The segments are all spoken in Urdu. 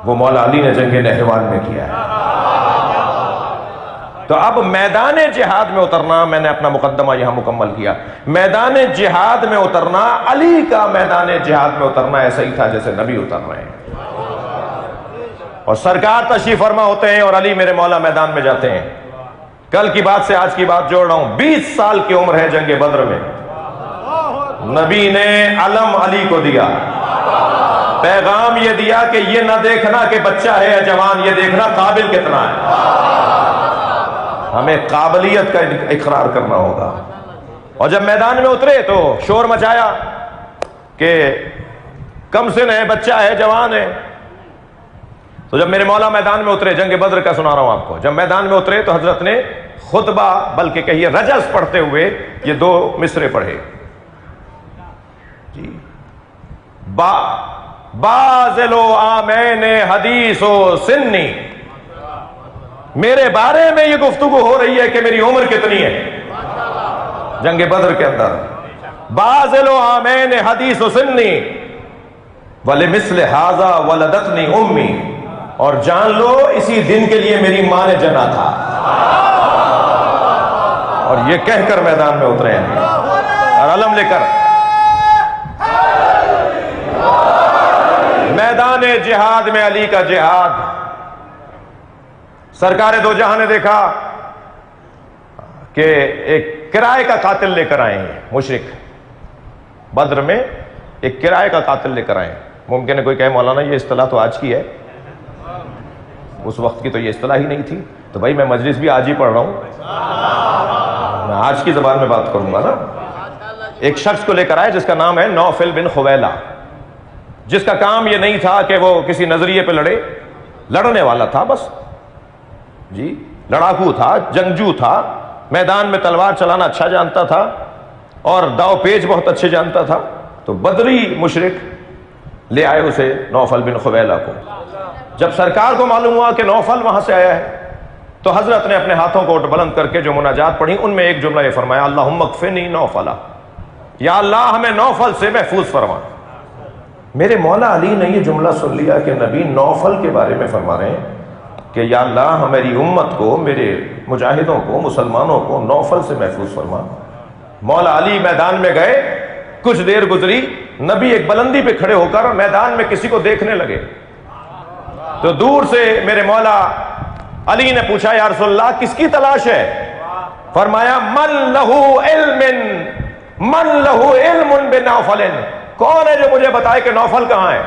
وہ مولا علی نے جنگ نہروان میں کیا ہے۔ تو اب میدان جہاد میں اترنا، میں نے اپنا مقدمہ یہاں مکمل کیا، میدان جہاد میں اترنا، علی کا میدان جہاد میں اترنا ایسا ہی تھا جیسے نبی اتر رہے ہیں، اور سرکار تشریف فرما ہوتے ہیں اور علی میرے مولا میدان میں جاتے ہیں۔ کل کی بات سے آج کی بات جوڑ رہا ہوں، 20 سال کی عمر ہے جنگ بدر میں، نبی نے علم علی کو دیا، پیغام یہ دیا کہ یہ نہ دیکھنا کہ بچہ ہے یا جوان، یہ دیکھنا قابل کتنا ہے، ہمیں قابلیت کا اقرار کرنا ہوگا۔ اور جب میدان میں اترے تو شور مچایا کہ کم سن ہے، بچہ ہے، جوان ہے۔ تو جب میرے مولا میدان میں اترے، جنگ بدر کا سنا رہا ہوں آپ کو، جب میدان میں اترے تو حضرت نے خطبہ بلکہ کہیے رجز پڑھتے ہوئے یہ 2 مصرے پڑھے جی، بازل و آمین حدیث و سنی، میرے بارے میں یہ گفتگو ہو رہی ہے کہ میری عمر کتنی ہے جنگ بدر کے اندر، بازل و آمین حدیث و سنی ولمثل ھذا ولدتنی امی، اور جان لو اسی دن کے لیے میری ماں نے جنا تھا، اور یہ کہہ کر میدان میں اترے ہیں اور علم لے کر میدان جہاد میں علی کا جہاد۔ سرکار دو جہاں نے دیکھا کہ ایک کرائے کا قاتل لے کر آئے ہیں مشرک، بدر میں ایک کرائے کا قاتل لے کر آئے ہیں۔ ممکن ہے کوئی کہے مولانا یہ اصطلاح تو آج کی ہے، اس وقت کی تو یہ اصطلاح ہی نہیں تھی۔ تو بھائی میں مجلس بھی آج ہی پڑھ رہا ہوں، میں آج کی زبان میں بات کروں گا نا۔ ایک شخص کو لے کر آئے جس کا نام ہے نوفل بن خویلہ، جس کا کام یہ نہیں تھا کہ وہ کسی نظریے پہ لڑے، لڑنے والا تھا بس جی، لڑاکو تھا، جنگجو تھا، میدان میں تلوار چلانا اچھا جانتا تھا اور داؤ پیچ بہت اچھے جانتا تھا۔ تو بدری مشرک لے آئے اسے نوفل بن خویلہ کو۔ جب سرکار کو معلوم ہوا کہ نوفل وہاں سے آیا ہے تو حضرت نے اپنے ہاتھوں کو بلند کر کے جو مناجات پڑھی ان میں ایک جملہ یہ فرمایا، اللہم اکفنی نوفلا، یا اللہ ہمیں نوفل سے محفوظ فرما۔ میرے مولا علی نے یہ جملہ سن لیا کہ نبی نوفل کے بارے میں فرما رہے ہیں کہ یا اللہ میری امت کو، میرے مجاہدوں کو، مسلمانوں کو نوفل سے محفوظ فرما۔ مولا علی میدان میں گئے، کچھ دیر گزری، نبی ایک بلندی پہ کھڑے ہو کر میدان میں کسی کو دیکھنے لگے تو دور سے میرے مولا علی نے پوچھا یا رسول اللہ کس کی تلاش ہے؟ فرمایا من لہو علم بنوفل، کون ہے جو مجھے بتائے کہ نوفل کہاں ہے؟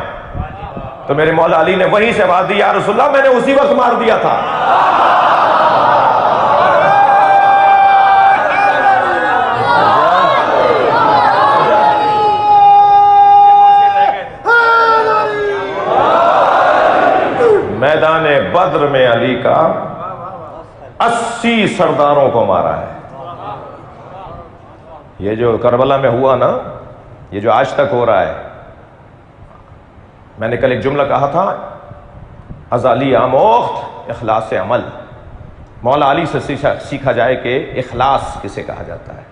تو میرے مولا علی نے وہیں سے آواز دی یا رسول اللہ میں نے اسی وقت مار دیا تھا۔ میدان بدر میں علی کا 80 سرداروں کو مارا ہے۔ یہ جو کربلا میں ہوا نا، یہ جو آج تک ہو رہا ہے، میں نے کل ایک جملہ کہا تھا، ازالی آموخت اخلاص عمل، مولا علی سے سیکھا جائے کہ اخلاص کسے کہا جاتا ہے۔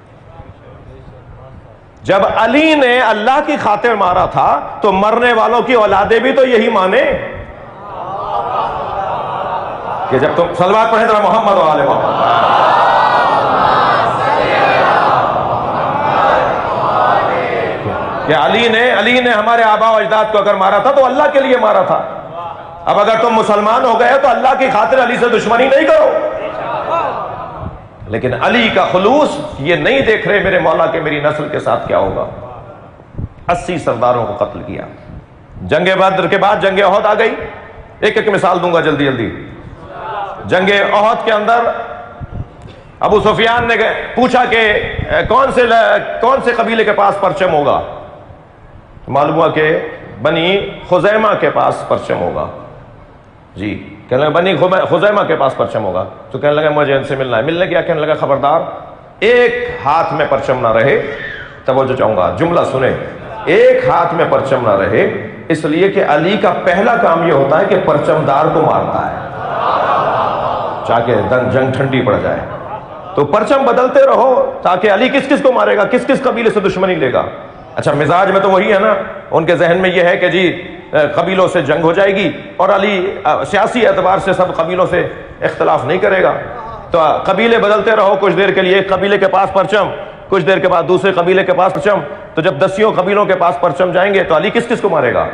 جب علی نے اللہ کی خاطر مارا تھا تو مرنے والوں کی اولادیں بھی تو یہی مانے کہ جب تم صلوات پڑھیں ذرا محمد و آل محمد، کہ علی نے ہمارے آباء و اجداد کو اگر مارا تھا تو اللہ کے لیے مارا تھا۔ اب اگر تم مسلمان ہو گئے تو اللہ کی خاطر علی سے دشمنی نہیں کرو۔ لیکن علی کا خلوص یہ نہیں دیکھ رہے میرے مولا کہ میری نسل کے ساتھ کیا ہوگا۔ 80 سرداروں کو قتل کیا۔ جنگ بدر کے بعد جنگ احد آ گئی۔ ایک مثال دوں گا جلدی جلدی۔ جنگ احد کے اندر ابو سفیان نے پوچھا کہ کون سے قبیلے کے پاس پرچم ہوگا؟ معلوم ہوا کہ بنی خزیمہ کے پاس پرچم ہوگا جی۔ کہنے لگا بنی خزیمہ کے پاس پرچم ہوگا، تو کہنے لگا مجھے ان سے ملنا ہے۔ ملنے گیا، کہنے لگا خبردار ایک ہاتھ میں پرچم نہ رہے، توجہ چاہوں گا جملہ سنیں، ایک ہاتھ میں پرچم نہ رہے، اس لیے کہ علی کا پہلا کام یہ ہوتا ہے کہ پرچم دار کو مارتا ہے چاہے جنگ ٹھنڈی پڑ جائے۔ تو پرچم بدلتے رہو تاکہ علی کس کس کو مارے گا، کس کس قبیلے سے دشمنی لے گا۔ اچھا مزاج میں تو وہی ہے نا، ان کے ذہن میں یہ ہے کہ جی قبیلوں سے جنگ ہو جائے گی، اور علی سیاسی اعتبار سے سب قبیلوں سے اختلاف نہیں کرے گا، تو قبیلے بدلتے رہو، کچھ دیر کے لیے ایک قبیلے کے پاس پرچم، کچھ دیر کے بعد دوسرے قبیلے کے پاس پرچم، تو جب 10 قبیلوں کے پاس پرچم جائیں گے تو علی کس کس کو مارے گا؟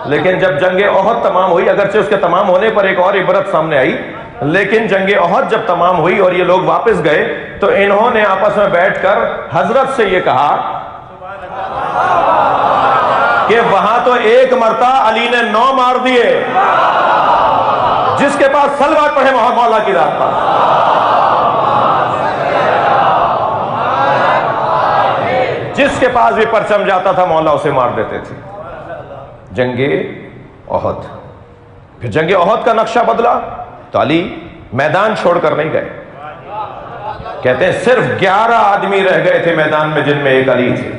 لیکن جب جنگ احد تمام ہوئی، اگرچہ اس کے تمام ہونے پر ایک اور عبرت سامنے آئی، لیکن جنگ احد جب تمام ہوئی اور یہ لوگ واپس گئے تو انہوں نے آپس میں بیٹھ کر حضرت سے یہ کہا کہ وہاں تو ایک مرتا علی نے 9 مار دیے، جس کے پاس صلوات پڑھے وہاں مولا کی ذات پر۔ جس کے پاس بھی پرچم جاتا تھا مولا اسے مار دیتے تھے۔ جنگ احد، پھر جنگ احد کا نقشہ بدلا تو علی میدان چھوڑ کر نہیں گئے، کہتے ہیں صرف 11 آدمی رہ گئے تھے میدان میں، جن میں ایک علی تھے،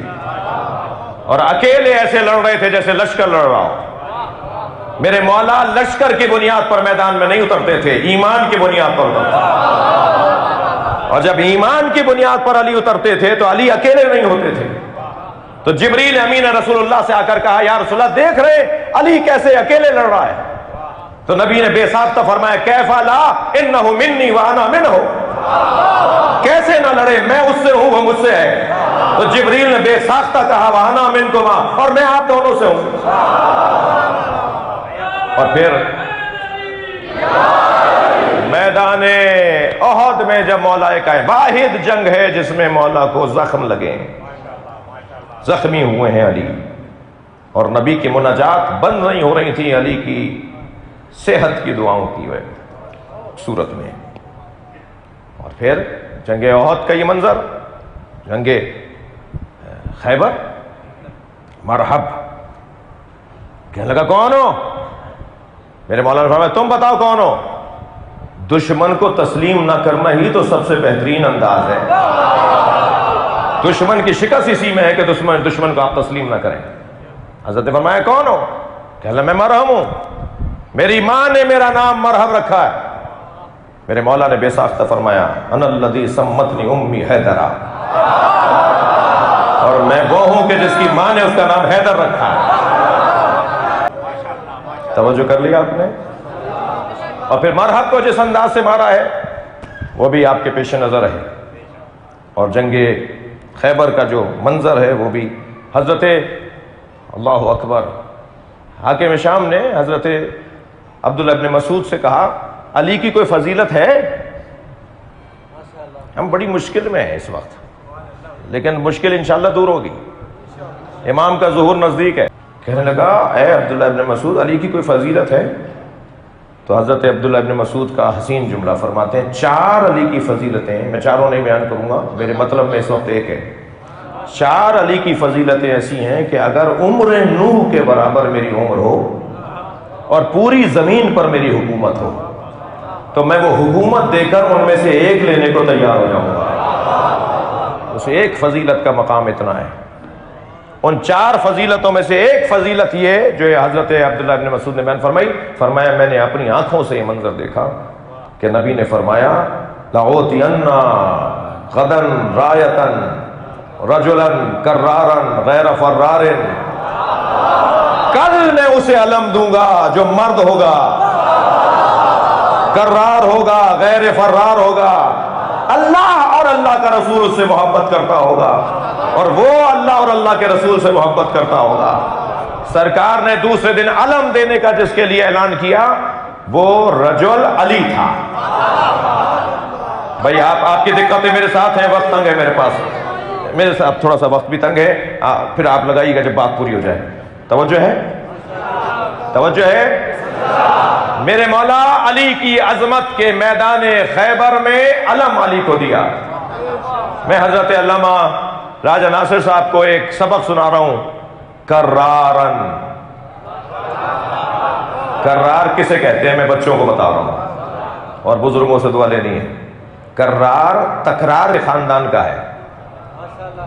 اور اکیلے ایسے لڑ رہے تھے جیسے لشکر لڑ رہا ہو۔ میرے مولا لشکر کی بنیاد پر میدان میں نہیں اترتے تھے، ایمان کی بنیاد پر اترتے تھے، اور جب ایمان کی بنیاد پر علی اترتے تھے تو علی اکیلے نہیں ہوتے تھے۔ تو جبریل امین نے رسول اللہ سے آ کر کہا یا رسول اللہ دیکھ رہے علی کیسے اکیلے لڑ رہا ہے، تو نبی نے بے ساختہ فرمایا کیفا لا انہ منی وانا منہ، کیسے نہ لڑے، میں اس سے ہوں وہ مجھ سے ہے۔ تو جبریل نے بے ساختہ کہا وانا منکما، اور میں آپ دونوں سے ہوں۔ اور پھر میدان احد میں جب مولا کا واحد جنگ ہے جس میں مولا کو زخم لگے، زخمی ہوئے ہیں علی، اور نبی کی مناجات بند نہیں ہو رہی تھی علی کی صحت کی دعاؤں کی صورت میں۔ اور پھر جنگ احد کا یہ منظر، جنگ خیبر، مرحب، کہنے لگا کون ہو؟ میرے مولانا فرمایا تم بتاؤ کون ہو؟ دشمن کو تسلیم نہ کرنا ہی تو سب سے بہترین انداز ہے۔ دشمن کی شکست اسی میں ہے کہ دشمن کو آپ تسلیم نہ کریں۔ حضرت نے فرمایا کون ہو؟ کہنے لگا میں مرحم ہوں، میری ماں نے میرا نام مرحب رکھا ہے۔ میرے مولا نے بے ساختہ فرمایا انا الذی سمتنی امی حیدرا، اور میں وہ ہوں کہ جس کی ماں نے اس کا نام حیدر رکھا ہے۔ توجہ کر لیا آپ نے؟ اور پھر مرحب کو جس انداز سے مارا ہے وہ بھی آپ کے پیش نظر ہے، اور جنگ خیبر کا جو منظر ہے وہ بھی حضرت اللہ اکبر حاکم شام نے حضرت عبداللہ ابن مسعود سے کہا علی کی کوئی فضیلت ہے؟ ہم بڑی مشکل میں ہیں اس وقت، لیکن مشکل انشاءاللہ دور ہوگی، امام کا ظہور نزدیک ہے۔ کہنے لگا اے عبداللہ ابن مسعود علی کی کوئی فضیلت ہے؟ تو حضرت عبداللہ ابن مسعود کا حسین جملہ فرماتے ہیں 4 علی کی فضیلتیں، میں چاروں نہیں بیان کروں گا، میرے مطلب میں اس وقت ایک ہے، 4 علی کی فضیلتیں ایسی ہیں کہ اگر عمر نوح کے برابر میری عمر ہو اور پوری زمین پر میری حکومت ہو تو میں وہ حکومت دے کر ان میں سے ایک لینے کو تیار ہو جاؤں گا۔ اس ایک فضیلت کا مقام اتنا ہے۔ ان 4 فضیلتوں میں سے ایک فضیلت یہ جو حضرت عبداللہ ابن مسعود نے بیان فرمایا میں نے اپنی آنکھوں سے یہ منظر دیکھا کہ نبی نے فرمایا لَأُوتِيَنَّ غَدًا رَایَةً رَجُلًا کَرَّارًا غَيْرَ فَرَّارٍ، کل میں اسے علم دوں گا جو مرد ہوگا، کرار ہوگا، غیر فرار ہوگا، اللہ اور اللہ کا رسول اس سے محبت کرتا ہوگا، اور وہ اللہ اور اللہ کے رسول سے محبت کرتا ہوگا۔ سرکار نے دوسرے دن علم دینے کا جس کے لیے اعلان کیا وہ رجل علی تھا۔ بھائی آپ کی دقتیں میرے ساتھ ہیں، وقت تنگ ہے میرے پاس، میرے ساتھ تھوڑا سا وقت بھی تنگ ہے، پھر آپ لگائیے گا جب بات پوری ہو جائے۔ توجہ ہے؟ توجہ ہے؟ میرے مولا علی کی عظمت کے میدان خیبر میں علم علی کو دیا۔ میں حضرت علامہ راجہ ناصر صاحب کو ایک سبق سنا رہا ہوں، کرارن، کرار کسے کہتے ہیں میں بچوں کو بتا رہا ہوں اور بزرگوں سے دعا لینی ہے۔ کرار تکرار خاندان کا ہے۔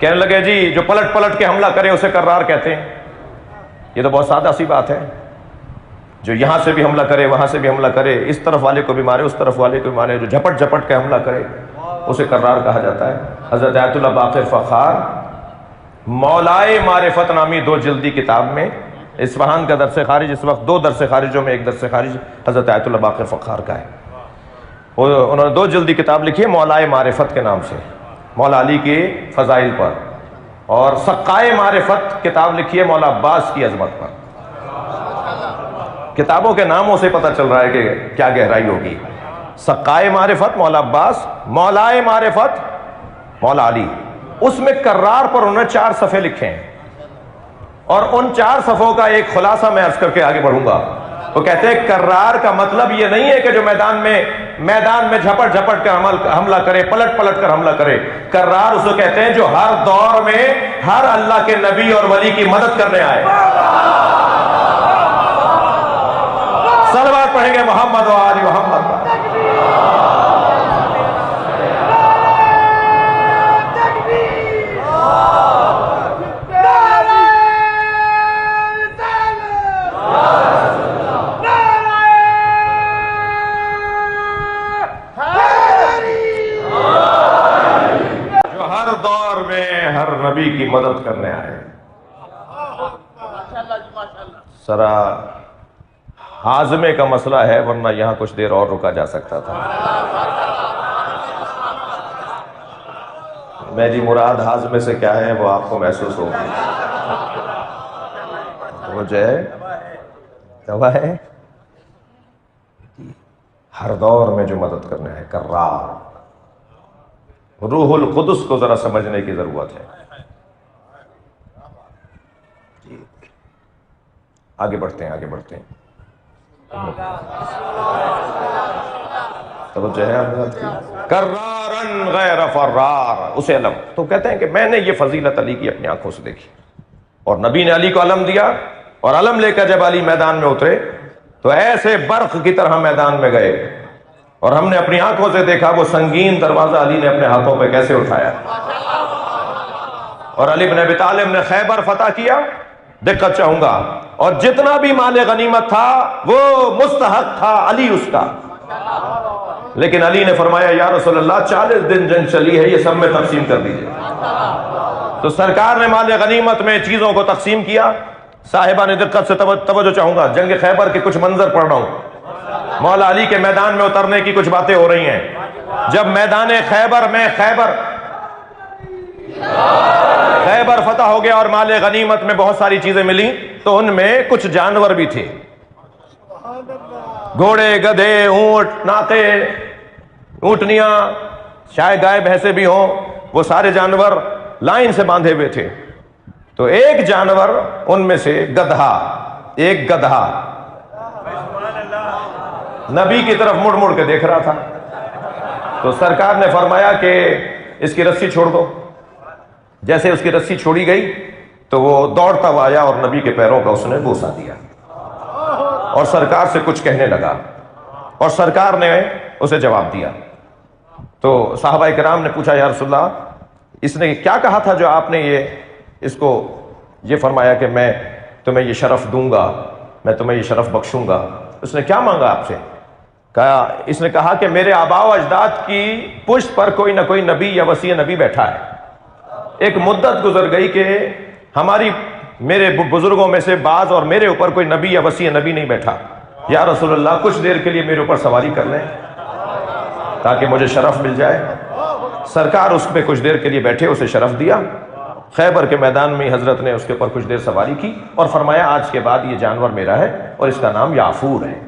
کہنے لگے جی جو پلٹ پلٹ کے حملہ کرے اسے کرار کہتے ہیں، یہ تو بہت سادہ سی بات ہے، جو یہاں سے بھی حملہ کرے وہاں سے بھی حملہ کرے، اس طرف والے کو بھی مارے اس طرف والے کو بھی مارے، جو جھپٹ جھپٹ کے حملہ کرے اسے کرار کہا جاتا ہے۔ حضرت آیت اللہ باقر فخار مولائے معرفت نامی 2 جلدی کتاب میں اصفہان کا درس خارج اس وقت 2 درس خارجوں میں ایک درس خارج حضرت آیت اللہ باقر فخار کا ہے. انہوں نے 2 جلدی کتاب لکھی ہے مولا معرفت کے نام سے، مولا علی کے فضائل پر، اور سقائے معرفت کتاب لکھی ہے مولا عباس کی عظمت پر. کتابوں کے ناموں سے پتہ چل رہا ہے کہ کیا گہرائی ہوگی. سقائے معرفت مولا عباس، مولائے معرفت مولا علی. اس میں کرار پر انہوں نے 4 صفحے لکھے ہیں، اور ان 4 صفحوں کا ایک خلاصہ میں عرض کر کے آگے بڑھوں گا. وہ کہتے ہیں کرار کا مطلب یہ نہیں ہے کہ جو میدان میں جھپٹ کر حملہ کرے، پلٹ کر حملہ کرے. کرار اسے کہتے ہیں جو ہر دور میں ہر اللہ کے نبی اور ولی کی مدد کرنے آئے. صلوات پڑھیں گے محمد و آل محمد. ہر نبی کی مدد کرنے آئے. سرا ہاضمے کا مسئلہ ہے، ورنہ یہاں کچھ دیر اور رکا جا سکتا تھا. میری مراد ہاضمے سے کیا ہے وہ آپ کو محسوس ہوگی. وہ جو ہے دوا ہے ہر دور میں جو مدد کرنے آئے. کرار روح القدس کو ذرا سمجھنے کی ضرورت ہے. آگے بڑھتے ہیں. توجہ ہے کرارن غیر فرار، اسے علم. تو کہتے ہیں کہ میں نے یہ فضیلت علی کی اپنی آنکھوں سے دیکھی، اور نبی نے علی کو علم دیا، اور علم لے کر جب علی میدان میں اترے تو ایسے برق کی طرح میدان میں گئے، اور ہم نے اپنی آنکھوں سے دیکھا وہ سنگین دروازہ علی نے اپنے ہاتھوں پہ کیسے اٹھایا. اور علی بن ابی طالب نے خیبر فتح کیا. دقت چاہوں گا، اور جتنا بھی مال غنیمت تھا وہ مستحق تھا علی اس کا. لیکن علی نے فرمایا یا رسول اللہ 40 دن جنگ چلی ہے، یہ سب میں تقسیم کر دیجئے. تو سرکار نے مال غنیمت میں چیزوں کو تقسیم کیا. صاحبان دقت سے توجہ چاہوں گا، جنگ خیبر کے کچھ منظر پڑھ رہا ہوں. مولا علی کے میدان میں اترنے کی کچھ باتیں ہو رہی ہیں. جب میدان خیبر فتح ہو گیا اور مال غنیمت میں بہت ساری چیزیں ملی، تو ان میں کچھ جانور بھی تھے، گھوڑے، گدھے، اونٹ، ناقے، اونٹنیاں، شاید گائے بھینسیں بھی ہوں. وہ سارے جانور لائن سے باندھے ہوئے تھے. تو ایک جانور ان میں سے ایک گدھا نبی کی طرف مڑ کے دیکھ رہا تھا. تو سرکار نے فرمایا کہ اس کی رسی چھوڑ دو. جیسے اس کی رسی چھوڑی گئی تو وہ دوڑتا ہوا آیا اور نبی کے پیروں کا اس نے بوسہ دیا اور سرکار سے کچھ کہنے لگا، اور سرکار نے اسے جواب دیا. تو صحابہ کرام نے پوچھا یا رسول اللہ اس نے کیا کہا تھا جو آپ نے اس کو یہ فرمایا کہ میں تمہیں یہ شرف دوں گا، میں تمہیں یہ شرف بخشوں گا؟ اس نے کیا مانگا آپ سے؟ اس نے کہا کہ میرے آباء و اجداد کی پشت پر کوئی نہ کوئی نبی یا وصی نبی بیٹھا ہے. ایک مدت گزر گئی کہ میرے بزرگوں میں سے بعض اور میرے اوپر کوئی نبی یا وصی نبی نہیں بیٹھا. یا رسول اللہ کچھ دیر کے لیے میرے اوپر سواری کر لیں تاکہ مجھے شرف مل جائے. سرکار اس پہ کچھ دیر کے لیے بیٹھے، اسے شرف دیا. خیبر کے میدان میں حضرت نے اس کے اوپر کچھ دیر سواری کی اور فرمایا آج کے بعد یہ جانور میرا ہے اور اس کا نام یافور ہے.